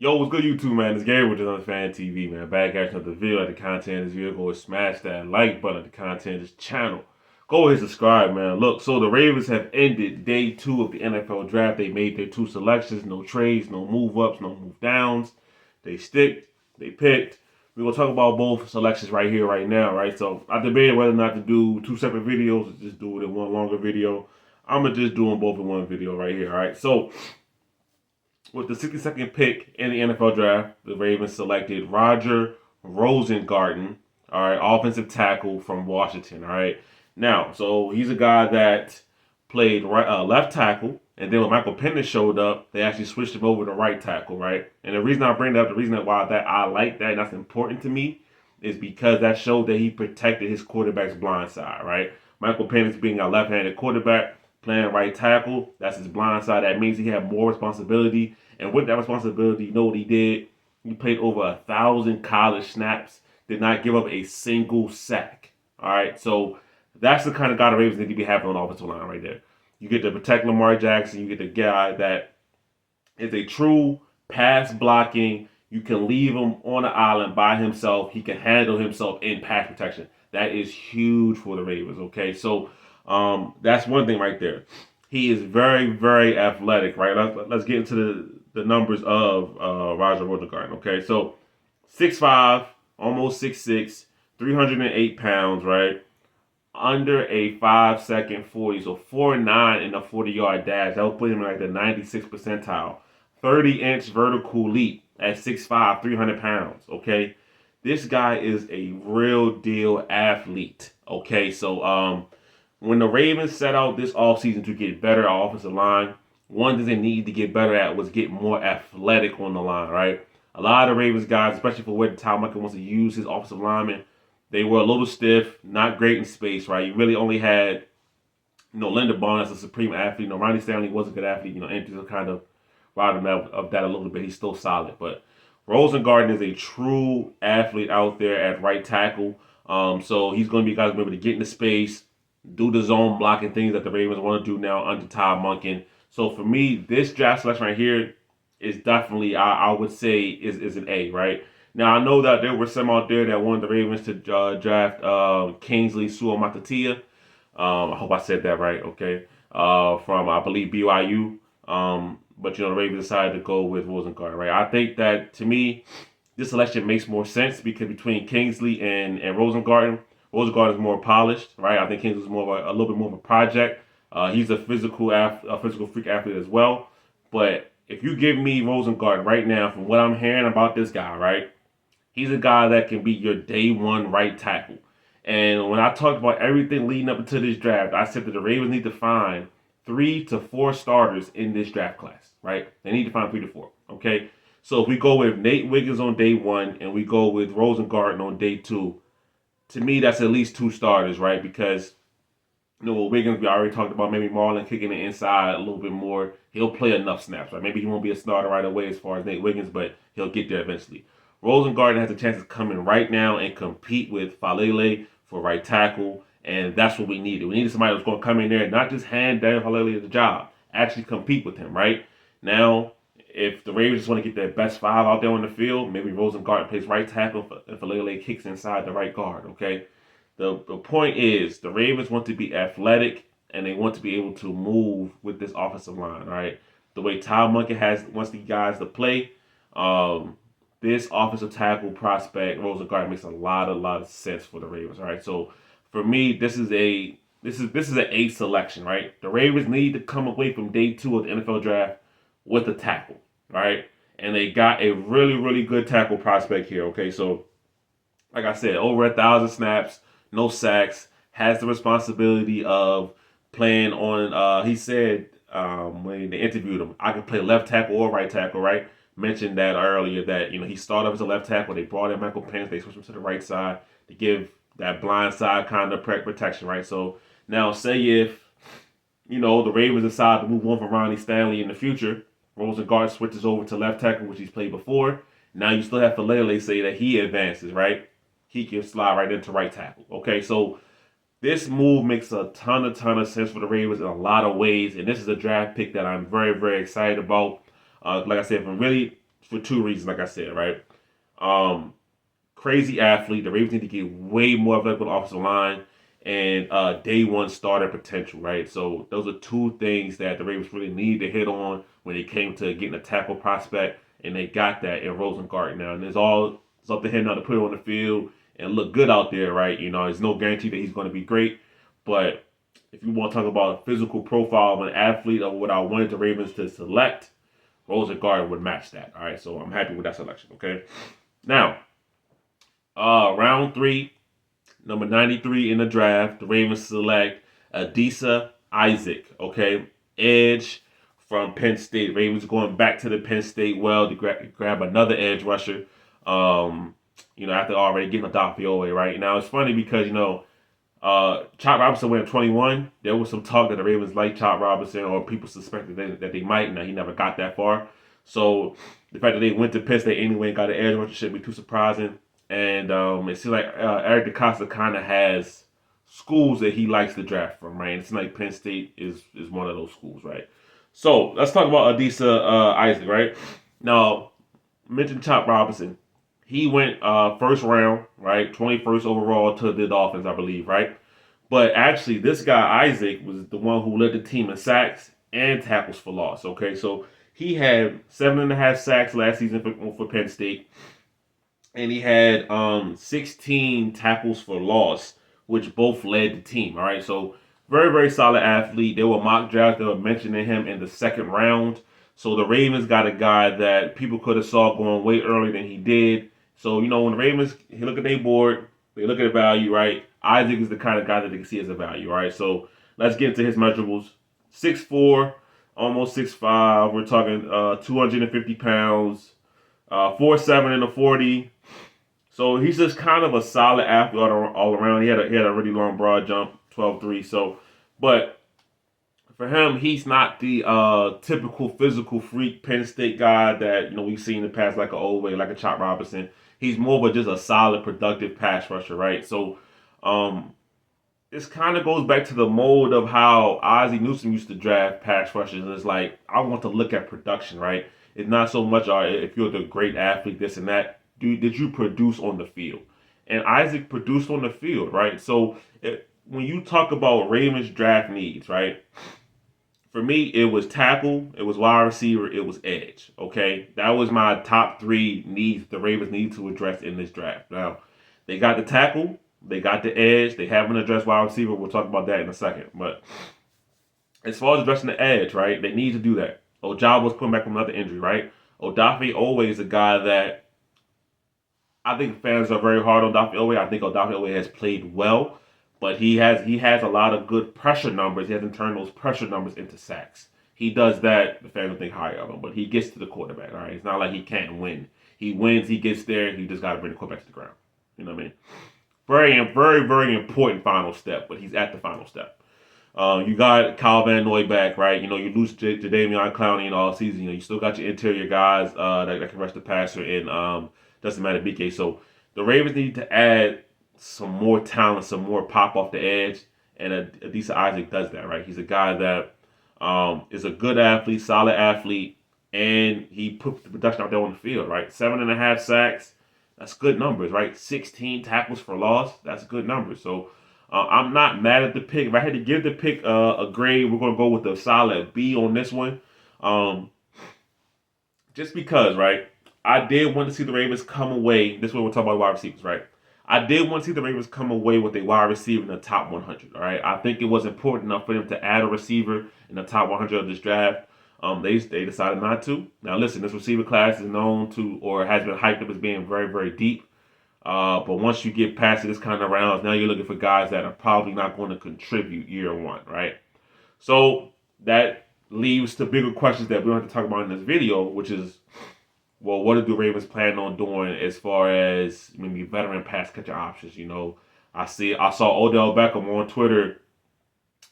Yo, what's good, YouTube, man? It's Gary with another Fan TV, man. Back at another video. Like the content of this video, go smash that like button. Like the content of this channel. Go ahead and subscribe, man. Look, so the Ravens have ended day 2 of the NFL draft. They made their 2 selections, no trades, no move ups, no move downs. They sticked, they picked. We're gonna talk about both selections right here, right now, right? So I debated whether or not to do 2 separate videos or just do it in one longer video. I'm gonna just do them both in one video right here, all right? So with the 62nd pick in the NFL draft, the Ravens selected Roger Rosengarten, all right, offensive tackle from Washington, all right. Now, so he's a guy that played left tackle, and then when Michael Penix showed up, they actually switched him over to right tackle, right. And the reason I bring that up, the reason why that I like that, and that's important to me, is because that showed that he protected his quarterback's blind side, right. Michael Penix being a left-handed quarterback, playing right tackle, that's his blind side. That means he had more responsibility. And with that responsibility, you know what he did? He played over 1,000 college snaps, did not give up a single sack. All right, so that's the kind of guy the Ravens need to be having on the offensive line right there. You get to protect Lamar Jackson. You get the guy that is a true pass blocking. You can leave him on the island by himself. He can handle himself in pass protection. That is huge for the Ravens. Okay, so that's one thing right there. He is very, very athletic. Right. Let's get into the numbers of Roger Rosengarten. Okay, so 6'5", almost 6'6", 308 pounds. Right. Under a 5-second 40, so 4.9 in a 40-yard dash. That would put him in like the 96th percentile. 30-inch vertical leap at 6'5", 300 pounds. Okay, this guy is a real deal athlete. Okay, so when the Ravens set out this offseason to get better at offensive line, one thing they needed to get better at was get more athletic on the line, right? A lot of the Ravens guys, especially for where Tom Michael wants to use his offensive linemen, they were a little stiff, not great in space, right? You really only had, Linderbaum as a supreme athlete. Ronnie Stanley was a good athlete. Andrews kind of robbed him of that a little bit. He's still solid. But Rosengarten is a true athlete out there at right tackle. So he's going to be guys able to get into space, do the zone blocking things that the Ravens want to do now under Todd Monken. So for me, this draft selection right here is definitely, I would say, is an A, right? Now, I know that there were some out there that wanted the Ravens to draft Kingsley Suamatatia. I hope I said that right, okay? From, I believe, BYU. But, the Ravens decided to go with Rosengarten, right? I think that, to me, this selection makes more sense because between Kingsley and Rosengarten, Rosengarten is more polished, right? I think Kingsley is more of a little bit more of a project. He's a physical freak athlete as well. But if you give me Rosengarten right now, from what I'm hearing about this guy, right? He's a guy that can be your day one right tackle. And when I talked about everything leading up into this draft, I said that the Ravens need to find 3 to 4 starters in this draft class, right? They need to find 3 to 4, okay? So if we go with Nate Wiggins on day 1 and we go with Rosengarten on day 2, to me that's at least 2 starters, right? Because with Wiggins, we already talked about maybe Marlon kicking it inside a little bit more. He'll play enough snaps, right? Maybe he won't be a starter right away as far as Nate Wiggins, but he'll get there eventually. Rosengarten has a chance to come in right now and compete with Falele for right tackle, and that's what we needed. We needed somebody that's going to come in there and not just hand Dan Falele the job, actually compete with him, right? Now, if the Ravens just want to get their best 5 out there on the field, maybe Rosengarten plays right tackle and Falele kicks inside the right guard, okay? The point is the Ravens want to be athletic and they want to be able to move with this offensive line, right? The way Todd Monken wants the guys to play, this offensive tackle prospect Rosengarten makes a lot of sense for the Ravens, all right? So for me, this is an A selection, right? The Ravens need to come away from day 2 of the NFL draft with a tackle, right? And they got a really, really good tackle prospect here, okay? So like I said, over 1,000 snaps, no sacks, has the responsibility of playing on. He said when they interviewed him, I can play left tackle or right tackle. Right? Mentioned that earlier that he started off as a left tackle. They brought in Michael Penix. They switched him to the right side to give that blind side kind of protection. Right? So now, say if the Ravens decide to move on from Ronnie Stanley in the future, Rosengarten switches over to left tackle, which he's played before. Now you still have Falele say that he advances, right? He can slide right into right tackle. Okay, so this move makes a ton of sense for the Ravens in a lot of ways, and this is a draft pick that I'm very, very excited about. Like I said, from really for two reasons, like I said, right? Um, Crazy athlete. The Ravens need to get way more available offensive line and day one starter potential, right? So those are two things that the Ravens really need to hit on when it came to getting a tackle prospect, and they got that in Rosengarten now. And it's up to him now to put it on the field and look good out there, right? There's no guarantee that he's going to be great, but if you want to talk about a physical profile of an athlete or what I wanted the Ravens to select, Rosengarten would match that. All right, so I'm happy with that selection. Okay, now round three, number 93 in the draft, the Ravens select Adisa Isaac. Okay, edge from Penn State. Ravens going back to the Penn State well to grab another edge rusher. After already getting a Adafiowe, right? Now it's funny because Chop Robinson went 21. There was some talk that the Ravens liked Chop Robinson, or people suspected that they might. Now he never got that far. So the fact that they went to Penn State anyway and got an edge rusher shouldn't be too surprising. And it seems like Eric DeCosta kind of has schools that he likes to draft from, right? And it's like Penn State is one of those schools, right? So let's talk about Adisa Isaac, right? Now, mentioned Chop Robinson. He went first round, right? 21st overall to the Dolphins, I believe, right? But actually, this guy, Isaac, was the one who led the team in sacks and tackles for loss, okay? So he had 7.5 sacks last season for Penn State, and he had 16 tackles for loss, which both led the team, all right? So very, very solid athlete. They were mock drafts. They were mentioning him in the second round. So the Ravens got a guy that people could have saw going way earlier than he did. So, when the Ravens look at their board, they look at the value, right? Isaac is the kind of guy that they can see as a value, right? So let's get into his measurables. 6'4", almost 6'5". We're talking 250 pounds, 4'7" in the 40. So he's just kind of a solid athlete all around. He had a really long broad jump, 12.3. So, but for him, he's not the typical physical freak Penn State guy that we've seen in the past, like a Owe, like a Chop Robinson. He's more of just a solid, productive pass rusher, right? So, this kind of goes back to the mold of how Ozzie Newsome used to draft pass rushers. And it's like, I want to look at production, right? It's not so much if you're the great athlete, this and that. Did you produce on the field? And Isaac produced on the field, right? So when you talk about Ravens draft needs, right? For me, it was tackle, it was wide receiver, it was edge. Okay, that was my top three needs the Ravens need to address in this draft. Now, they got the tackle, they got the edge, they haven't addressed wide receiver. We'll talk about that in a second. But as far as addressing the edge, right, they need to do that. Ojabo was coming back from another injury, right? Odafe always a guy that I think fans are very hard on Odafe Owe. I think Odafe Owe has played well, but he has a lot of good pressure numbers. He hasn't turned those pressure numbers into sacks. He does that. The fans will think higher of him, but he gets to the quarterback. All right, it's not like he can't win. He wins. He gets there. He just got to bring the quarterback to the ground. You know what I mean? Very, very, very important final step, but he's at the final step. You got Kyle Van Noy back, right? You lose Jadeveon Clowney all season. You still got your interior guys that can rush the passer in Justin Madubuike. So the Ravens need to add some more talent, some more pop off the edge, and Adisa Isaac does that, right? He's a guy that is a good athlete, solid athlete, and he put the production out there on the field, right? 7.5 sacks, that's good numbers, right? 16 tackles for loss, that's good numbers. So I'm not mad at the pick. If I had to give the pick a grade, we're going to go with a solid B on this one. Just because, right? I did want to see the Ravens come away. This is what we're talking about wide receivers, right? I did want to see the Ravens come away with a wide receiver in the top 100. All right, I think it was important enough for them to add a receiver in the top 100 of this draft. They decided not to. Now listen, this receiver class is known to or has been hyped up as being very, very deep. But once you get past this kind of rounds, now you're looking for guys that are probably not going to contribute year one, right? So that leaves to bigger questions that we don't have to talk about in this video, which is, well, what do the Ravens plan on doing as far as maybe veteran pass catcher options? I saw Odell Beckham on Twitter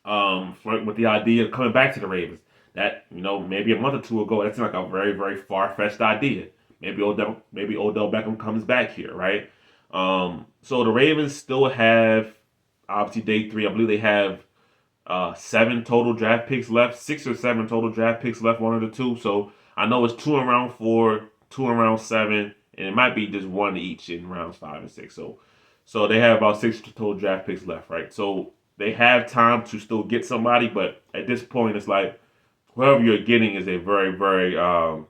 flirting with the idea of coming back to the Ravens. That, maybe a month or two ago, that's like a very, very far-fetched idea. Maybe Odell Beckham comes back here, right? So the Ravens still have, obviously, day three. I believe they have 7 total draft picks left, 6 or 7 total draft picks left, one of the two. So I know it's 2 in round 4, 2 in round 7, and it might be just 1 each in rounds 5 and 6. So they have about 6 total draft picks left, right? So they have time to still get somebody, but at this point, it's like whoever you're getting is a very, very low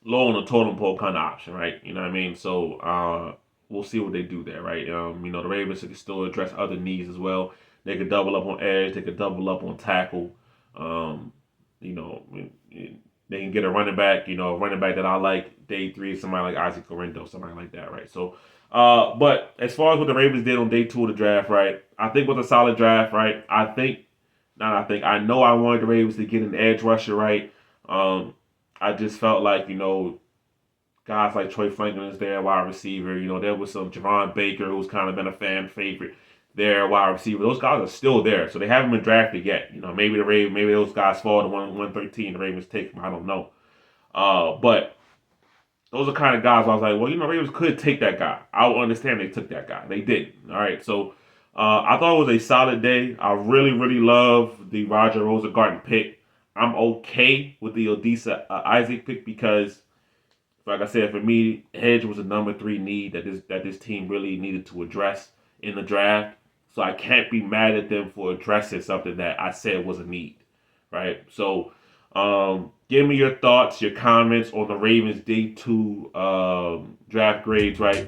on the totem pole kind of option, right? You know what I mean? So we'll see what they do there, right? The Ravens can still address other needs as well. They could double up on edge. They could double up on tackle. You know, they can get a running back. A running back that I like day 3, somebody like Isaac Correndo, somebody like that, right? So, but as far as what the Ravens did on day 2 of the draft, right? I think it was a solid draft, right? I know I wanted the Ravens to get an edge rusher, right? I just felt like, guys like Troy Franklin is there, wide receiver. There was some Javon Baker, who's kind of been a fan favorite there, wide receiver. Those guys are still there, so they haven't been drafted yet. Maybe maybe those guys fall to 113, the Ravens take them. I don't know. But those are kind of guys I was like, well, Ravens could take that guy. I would understand they took that guy. They didn't. All right, so I thought it was a solid day. I really, really love the Roger Rosengarten pick. I'm okay with the Adisa Isaac pick because, like I said, for me, edge was a number 3 need that this team really needed to address in the draft. So I can't be mad at them for addressing something that I said was a need, right? So give me your thoughts, your comments on the Ravens Day 2 draft grades, right?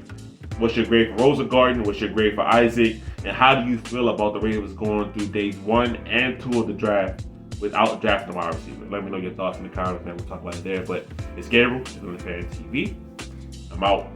What's your grade for Rosengarten? What's your grade for Isaac? And how do you feel about the Ravens going through days 1 and 2 of the draft without drafting a wide receiver? Let me know your thoughts in the comments, man. We'll talk about it there. But it's Gabriel. It's on the Fan TV. I'm out.